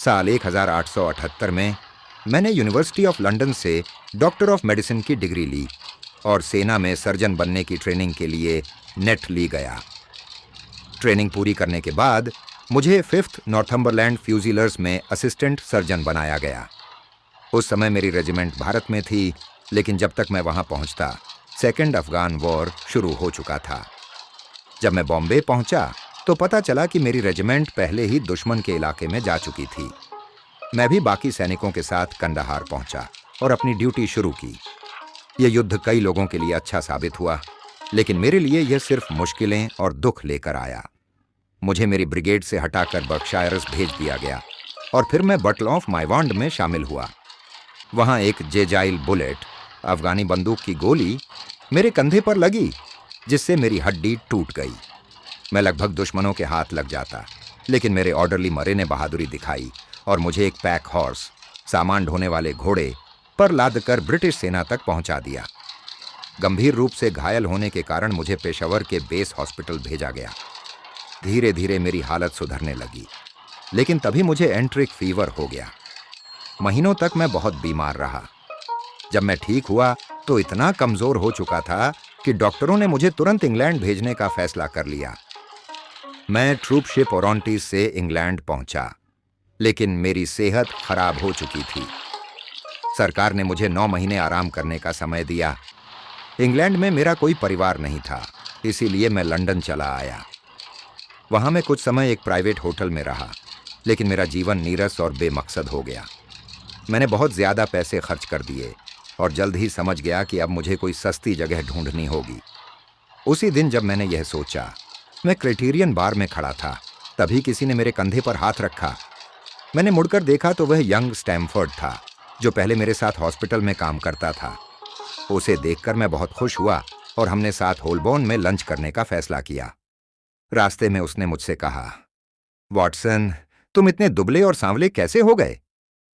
साल 1878 में मैंने यूनिवर्सिटी ऑफ लंदन से डॉक्टर ऑफ मेडिसिन की डिग्री ली और सेना में सर्जन बनने की ट्रेनिंग के लिए नेट ली गया। ट्रेनिंग पूरी करने के बाद मुझे 5th नॉर्थम्बरलैंड फ्यूजिलर्स में असिस्टेंट सर्जन बनाया गया। उस समय मेरी रेजिमेंट भारत में थी, लेकिन जब तक मैं वहां पहुंचता सेकेंड अफगान वॉर शुरू हो चुका था। जब मैं बॉम्बे पहुंचा तो पता चला कि मेरी रेजिमेंट पहले ही दुश्मन के इलाके में जा चुकी थी। मैं भी बाकी सैनिकों के साथ कंदाहार पहुंचा और अपनी ड्यूटी शुरू की। यह युद्ध कई लोगों के लिए अच्छा साबित हुआ, लेकिन मेरे लिए यह सिर्फ मुश्किलें और दुख लेकर आया। मुझे मेरी ब्रिगेड से हटाकर बर्कशायर्स भेज दिया गया और फिर मैं बैटल ऑफ माइवांड में शामिल हुआ। वहां एक जेजाइल बुलेट, अफगानी बंदूक की गोली, मेरे कंधे पर लगी, जिससे मेरी हड्डी टूट गई। मैं लगभग दुश्मनों के हाथ लग जाता, लेकिन मेरे ऑर्डरली मरे ने बहादुरी दिखाई और मुझे एक पैक हॉर्स, सामान ढोने वाले घोड़े पर लादकर ब्रिटिश सेना तक पहुंचा दिया। गंभीर रूप से घायल होने के कारण मुझे पेशावर के बेस हॉस्पिटल भेजा गया। धीरे धीरे मेरी हालत सुधरने लगी, लेकिन तभी मुझे एंट्रिक फीवर हो गया। महीनों तक मैं बहुत बीमार रहा। जब मैं ठीक हुआ तो इतना कमजोर हो चुका था कि डॉक्टरों ने मुझे तुरंत इंग्लैंड भेजने का फैसला कर लिया। मैं ट्रूप शिप ओरोंटीज से इंग्लैंड पहुंचा, लेकिन मेरी सेहत खराब हो चुकी थी। सरकार ने मुझे 9 महीने आराम करने का समय दिया। इंग्लैंड में मेरा कोई परिवार नहीं था, इसीलिए मैं लंदन चला आया। वहां मैं कुछ समय एक प्राइवेट होटल में रहा, लेकिन मेरा जीवन नीरस और बेमकसद हो गया। मैंने बहुत ज्यादा पैसे खर्च कर दिए और जल्द ही समझ गया कि अब मुझे कोई सस्ती जगह ढूंढनी होगी। उसी दिन जब मैंने यह सोचा, मैं क्राइटेरियन बार में खड़ा था, तभी किसी ने मेरे कंधे पर हाथ रखा। मैंने मुड़कर देखा तो वह यंग स्टैमफोर्ड था, जो पहले मेरे साथ हॉस्पिटल में काम करता था। उसे देखकर मैं बहुत खुश हुआ और हमने साथ होलबोर्न में लंच करने का फैसला किया। रास्ते में उसने मुझसे कहा, वॉटसन, तुम इतने दुबले और सांवले कैसे हो गए?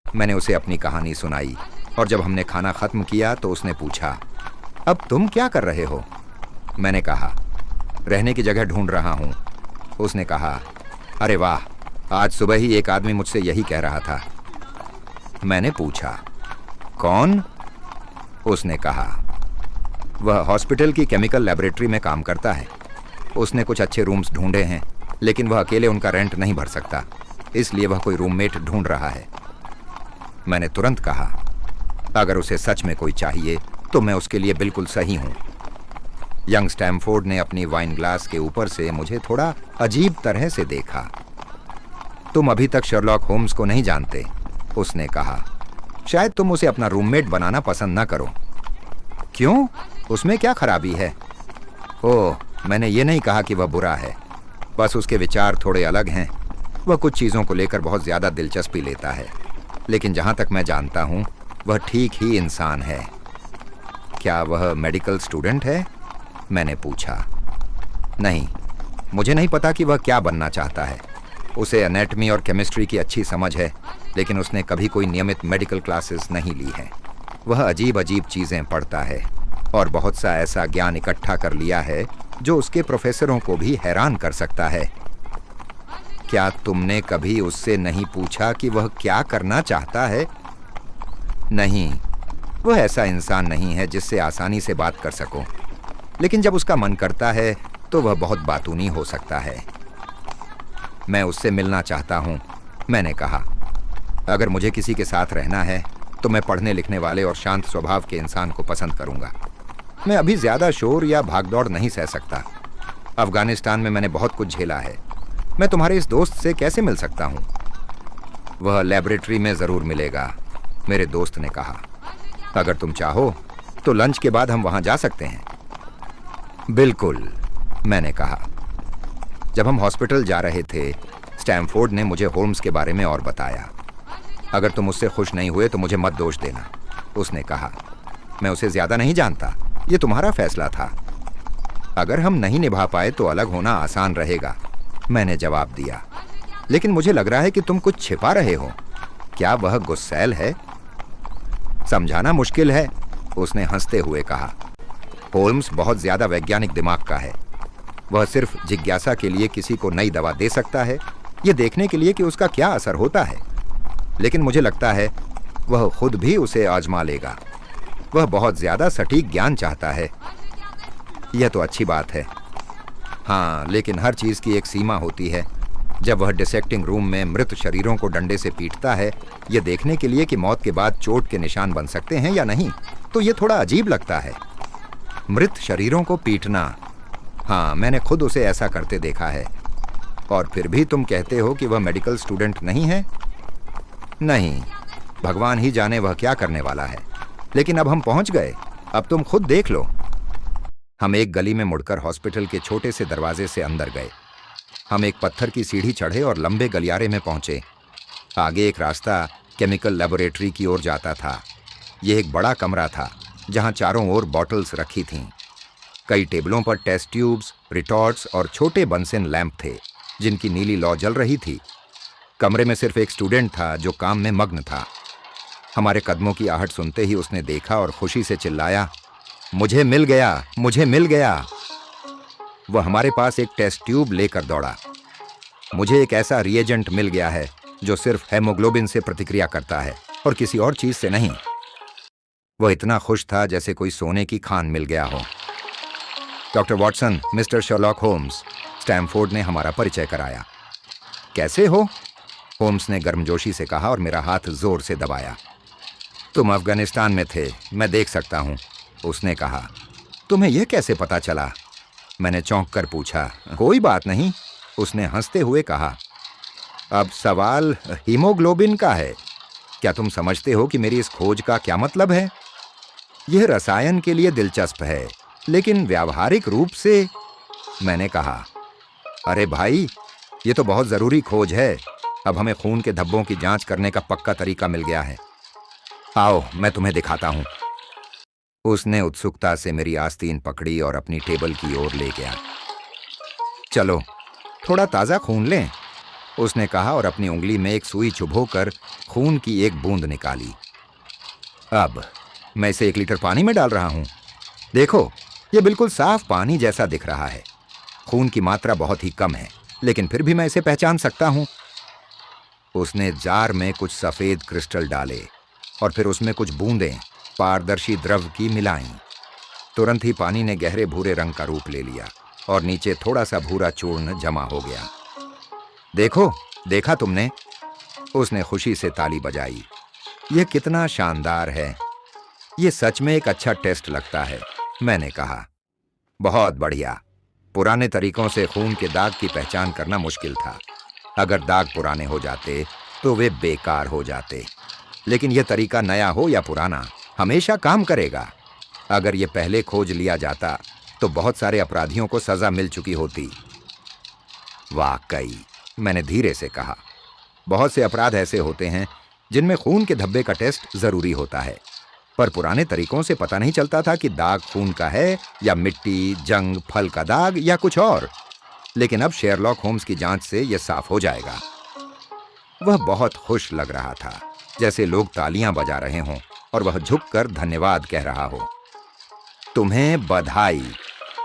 मैंने उसे अपनी कहानी सुनाई और जब हमने खाना खत्म किया तो उसने पूछा, अब तुम क्या कर रहे हो? मैंने कहा, रहने की जगह ढूंढ रहा हूं। उसने कहा, अरे वाह, आज सुबह ही एक आदमी मुझसे यही कह रहा था। मैंने पूछा, कौन? उसने कहा, वह हॉस्पिटल की केमिकल लैबोरेटरी में काम करता है। उसने कुछ अच्छे रूम्स ढूंढे हैं, लेकिन वह अकेले उनका रेंट नहीं भर सकता, इसलिए वह कोई रूममेट ढूंढ रहा है। मैंने तुरंत कहा, अगर उसे सच में कोई चाहिए तो मैं उसके लिए बिल्कुल सही हूं। यंग स्टैमफोर्ड ने अपनी वाइन ग्लास के ऊपर से मुझे थोड़ा अजीब तरह से देखा। तुम अभी तक शर्लॉक होम्स को नहीं जानते, उसने कहा। शायद तुम उसे अपना रूममेट बनाना पसंद ना करो। क्यों? उसमें क्या खराबी है? ओह, मैंने ये नहीं कहा कि वह बुरा है, बस उसके विचार थोड़े अलग हैं। वह कुछ चीज़ों को लेकर बहुत ज़्यादा दिलचस्पी लेता है, लेकिन जहाँ तक मैं जानता हूँ वह ठीक ही इंसान है। क्या वह मेडिकल स्टूडेंट है? मैंने पूछा। नहीं, मुझे नहीं पता कि वह क्या बनना चाहता है। उसे एनाटॉमी और केमिस्ट्री की अच्छी समझ है, लेकिन उसने कभी कोई नियमित मेडिकल क्लासेस नहीं ली हैं। वह अजीब अजीब चीज़ें पढ़ता है और बहुत सा ऐसा ज्ञान इकट्ठा कर लिया है जो उसके प्रोफेसरों को भी हैरान कर सकता है। क्या तुमने कभी उससे नहीं पूछा कि वह क्या करना चाहता है? नहीं, वह ऐसा इंसान नहीं है जिससे आसानी से बात कर सको, लेकिन जब उसका मन करता है तो वह बहुत बातूनी हो सकता है। मैं उससे मिलना चाहता हूं, मैंने कहा। अगर मुझे किसी के साथ रहना है तो मैं पढ़ने लिखने वाले और शांत स्वभाव के इंसान को पसंद करूंगा। मैं अभी ज्यादा शोर या भागदौड़ नहीं सह सकता। अफगानिस्तान में मैंने बहुत कुछ झेला है। मैं तुम्हारे इस दोस्त से कैसे मिल सकता हूं? वह लेबोरेटरी में जरूर मिलेगा, मेरे दोस्त ने कहा। अगर तुम चाहो तो लंच के बाद हम वहां जा सकते हैं। बिल्कुल, मैंने कहा। जब हम हॉस्पिटल जा रहे थे, स्टैमफोर्ड ने मुझे होम्स के बारे में और बताया। अगर तुम उससे खुश नहीं हुए तो मुझे मत दोष देना, उसने कहा। मैं उसे ज्यादा नहीं जानता, ये तुम्हारा फैसला था। अगर हम नहीं निभा पाए तो अलग होना आसान रहेगा, मैंने जवाब दिया। लेकिन मुझे लग रहा है कि तुम कुछ छिपा रहे हो। क्या वह गुस्सैल है? समझाना मुश्किल है, उसने हंसते हुए कहा। होल्म्स बहुत ज्यादा वैज्ञानिक दिमाग का है। वह सिर्फ जिज्ञासा के लिए किसी को नई दवा दे सकता है, यह देखने के लिए कि उसका क्या असर होता है। लेकिन मुझे लगता है वह खुद भी उसे आजमा लेगा। वह बहुत ज्यादा सटीक ज्ञान चाहता है। यह तो अच्छी बात है। हाँ, लेकिन हर चीज की एक सीमा होती है। जब वह डिसेक्टिंग रूम में मृत शरीरों को डंडे से पीटता है, यह देखने के लिए कि मौत के बाद चोट के निशान बन सकते हैं या नहीं, तो यह थोड़ा अजीब लगता है। मृत शरीरों को पीटना। हाँ, मैंने खुद उसे ऐसा करते देखा है। और फिर भी तुम कहते हो कि वह मेडिकल स्टूडेंट नहीं है? नहीं, भगवान ही जाने वह क्या करने वाला है। लेकिन अब हम पहुंच गए, अब तुम खुद देख लो। हम एक गली में मुड़कर हॉस्पिटल के छोटे से दरवाजे से अंदर गए। हम एक पत्थर की सीढ़ी चढ़े और लंबे गलियारे में पहुंचे। आगे एक रास्ता केमिकल लेबोरेटरी की ओर जाता था। यह एक बड़ा कमरा था जहां चारों ओर बॉटल्स रखी थीं। कई टेबलों पर टेस्ट ट्यूब्स, रिटॉर्ट्स और छोटे बंसिन लैंप थे जिनकी नीली लौ जल रही थी। कमरे में सिर्फ एक स्टूडेंट था जो काम में मग्न था। हमारे कदमों की आहट सुनते ही उसने देखा और खुशी से चिल्लाया, मुझे मिल गया, मुझे मिल गया। वह हमारे पास एक टेस्ट ट्यूब लेकर दौड़ा। मुझे एक ऐसा रिएजेंट मिल गया है जो सिर्फ हेमोग्लोबिन से प्रतिक्रिया करता है और किसी और चीज से नहीं। वह इतना खुश था जैसे कोई सोने की खान मिल गया हो। Doctor Watson, mister Sherlock Holmes, Stamford ने हमारा परिचय कराया। कैसे हो? होम्स ने गर्मजोशी से कहा और मेरा हाथ जोर से दबाया। तुम अफगानिस्तान में थे, मैं देख सकता हूं, उसने कहा। तुम्हें यह कैसे पता चला? मैंने चौंक कर पूछा। कोई बात नहीं, उसने हंसते हुए कहा। अब सवाल हीमोग्लोबिन का है। क्या तुम समझते हो कि मेरी इस खोज का क्या मतलब है? यह रसायन के लिए दिलचस्प है, लेकिन व्यावहारिक रूप से, मैंने कहा। अरे भाई, ये तो बहुत जरूरी खोज है। अब हमें खून के धब्बों की जांच करने का पक्का तरीका मिल गया है। आओ, मैं तुम्हें दिखाता हूं। उसने उत्सुकता से मेरी आस्तीन पकड़ी और अपनी टेबल की ओर ले गया। चलो, थोड़ा ताजा खून लें, उसने कहा और अपनी उंगली में एक सुई चुभोकर खून की एक बूंद निकाली। अब मैं इसे 1 लीटर पानी में डाल रहा हूं। देखो, यह बिल्कुल साफ पानी जैसा दिख रहा है। खून की मात्रा बहुत ही कम है, लेकिन फिर भी मैं इसे पहचान सकता हूं। उसने जार में कुछ सफेद क्रिस्टल डाले और फिर उसमें कुछ बूंदें पारदर्शी द्रव की मिलाईं। तुरंत ही पानी ने गहरे भूरे रंग का रूप ले लिया और नीचे थोड़ा सा भूरा चूर्ण जमा हो गया। देखो, देखा तुमने? उसने खुशी से ताली बजाई। यह कितना शानदार है। यह सच में एक अच्छा टेस्ट लगता है, मैंने कहा। बहुत बढ़िया। पुराने तरीकों से खून के दाग की पहचान करना मुश्किल था। अगर दाग पुराने हो जाते तो वे बेकार हो जाते। लेकिन यह तरीका नया हो या पुराना, हमेशा काम करेगा। अगर यह पहले खोज लिया जाता तो बहुत सारे अपराधियों को सजा मिल चुकी होती। वाकई, मैंने धीरे से कहा। बहुत से अपराध ऐसे होते हैं जिनमें खून के धब्बे का टेस्ट जरूरी होता है, पर पुराने तरीकों से पता नहीं चलता था कि दाग खून का है या मिट्टी, जंग, फल का दाग या कुछ और। लेकिन अब शेरलॉक होम्स की जांच से यह साफ हो जाएगा। वह बहुत खुश लग रहा था, जैसे लोग तालियां बजा रहे हों और वह झुककर धन्यवाद कह रहा हो। तुम्हें बधाई,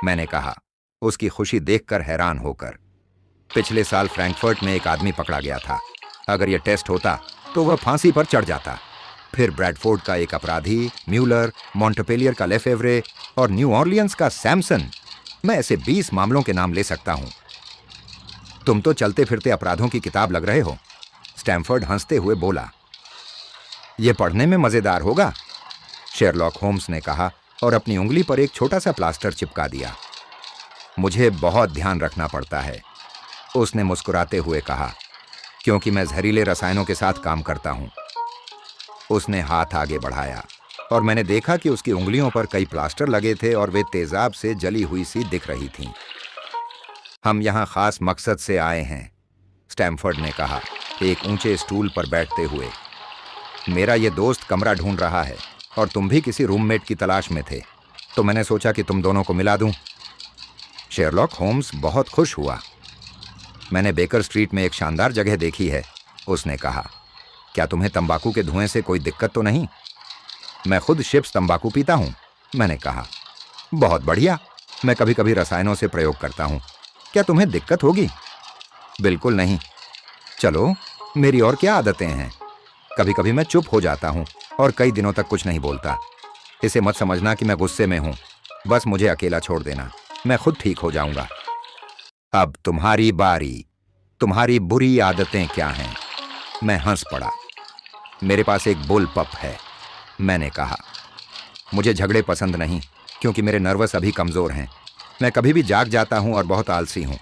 मैंने कहा, उसकी खुशी देखकर हैरान होकर। पिछले साल फ्रैंकफर्ट में एक आदमी पकड़ा गया था। अगर यह टेस्ट होता तो वह फांसी पर चढ़ जाता। फिर ब्रैडफोर्ड का एक अपराधी, म्यूलर, मॉन्टेपेलियर का लेफेवरे और न्यू ऑर्लियंस का सैमसन। मैं ऐसे 20 मामलों के नाम ले सकता हूं। तुम तो चलते फिरते अपराधों की किताब लग रहे हो, स्टैमफोर्ड हंसते हुए बोला। यह पढ़ने में मजेदार होगा, शेरलॉक होम्स ने कहा और अपनी उंगली पर एक छोटा सा प्लास्टर चिपका दिया। मुझे बहुत ध्यान रखना पड़ता है, उसने मुस्कुराते हुए कहा, क्योंकि मैं जहरीले रसायनों के साथ काम करता हूं। उसने हाथ आगे बढ़ाया और मैंने देखा कि उसकी उंगलियों पर कई प्लास्टर लगे थे और वे तेजाब से जली हुई सी दिख रही थीं। हम यहां खास मकसद से आए हैं, स्टैमफोर्ड ने कहा, एक ऊंचे स्टूल पर बैठते हुए। मेरा ये दोस्त कमरा ढूंढ रहा है और तुम भी किसी रूममेट की तलाश में थे, तो मैंने सोचा कि तुम दोनों को मिला दूं। शेरलॉक होम्स बहुत खुश हुआ। मैंने बेकर स्ट्रीट में एक शानदार जगह देखी है, उसने कहा। क्या तुम्हें तंबाकू के धुएं से कोई दिक्कत तो नहीं? मैं खुद शिप्स तंबाकू पीता हूं, मैंने कहा। बहुत बढ़िया, मैं कभी कभी रसायनों से प्रयोग करता हूं। क्या तुम्हें दिक्कत होगी? बिल्कुल नहीं। चलो, मेरी और क्या आदतें हैं? कभी कभी मैं चुप हो जाता हूँ और कई दिनों तक कुछ नहीं बोलता। इसे मत समझना कि मैं गुस्से में हूँ। बस मुझे अकेला छोड़ देना, मैं खुद ठीक हो जाऊंगा। अब तुम्हारी बारी। तुम्हारी बुरी आदतें क्या हैं? मैं हंस पड़ा। मेरे पास एक बुल पप है, मैंने कहा। मुझे झगड़े पसंद नहीं, क्योंकि मेरे नर्वस अभी कमजोर हैं। मैं कभी भी जाग जाता हूं और बहुत आलसी हूं।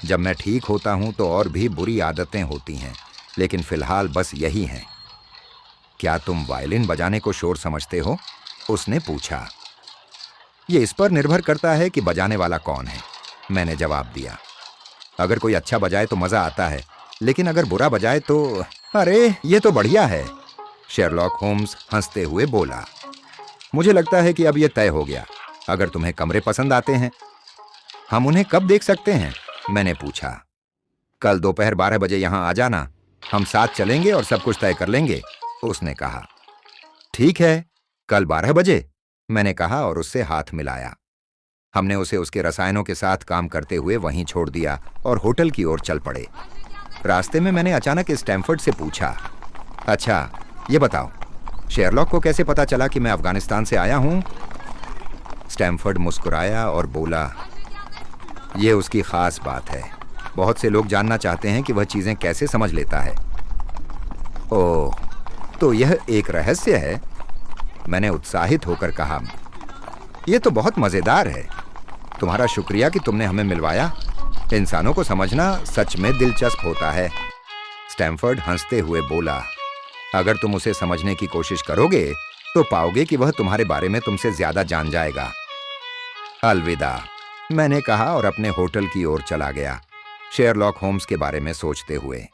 जब मैं ठीक होता हूं तो और भी बुरी आदतें होती हैं, लेकिन फिलहाल बस यही हैं। क्या तुम वायलिन बजाने को शोर समझते हो? उसने पूछा। ये इस पर निर्भर करता है कि बजाने वाला कौन है, मैंने जवाब दिया। अगर कोई अच्छा बजाए तो मजा आता है, लेकिन अगर बुरा बजाए तो... अरे ये तो बढ़िया है, शेरलॉक होम्स हंसते हुए बोला। मुझे लगता है कि अब यह तय हो गया। अगर तुम्हें कमरे पसंद आते हैं, हम उन्हें कब देख सकते हैं? मैंने पूछा। कल दोपहर 12 बजे यहां आ जाना, हम साथ चलेंगे और सब कुछ तय कर लेंगे, उसने कहा। ठीक है, कल 12 बजे, मैंने कहा और उससे हाथ मिलाया। हमने उसे उसके रसायनों के साथ काम करते हुए वहीं छोड़ दिया और होटल की ओर चल पड़े। रास्ते में मैंने अचानक स्टैमफोर्ड से पूछा, अच्छा ये बताओ, शेरलॉक को कैसे पता चला कि मैं अफगानिस्तान से आया हूं? स्टैमफोर्ड मुस्कुराया और बोला, यह उसकी खास बात है। बहुत से लोग जानना चाहते हैं कि वह चीजें कैसे समझ लेता है। ओह, तो यह एक रहस्य है, मैंने उत्साहित होकर कहा। यह तो बहुत मजेदार है। तुम्हारा शुक्रिया कि तुमने हमें मिलवाया। इंसानों को समझना सच में दिलचस्प होता है। स्टैमफोर्ड हंसते हुए बोला, अगर तुम उसे समझने की कोशिश करोगे तो पाओगे कि वह तुम्हारे बारे में तुमसे ज्यादा जान जाएगा। अलविदा, मैंने कहा और अपने होटल की ओर चला गया, शेरलॉक होम्स के बारे में सोचते हुए।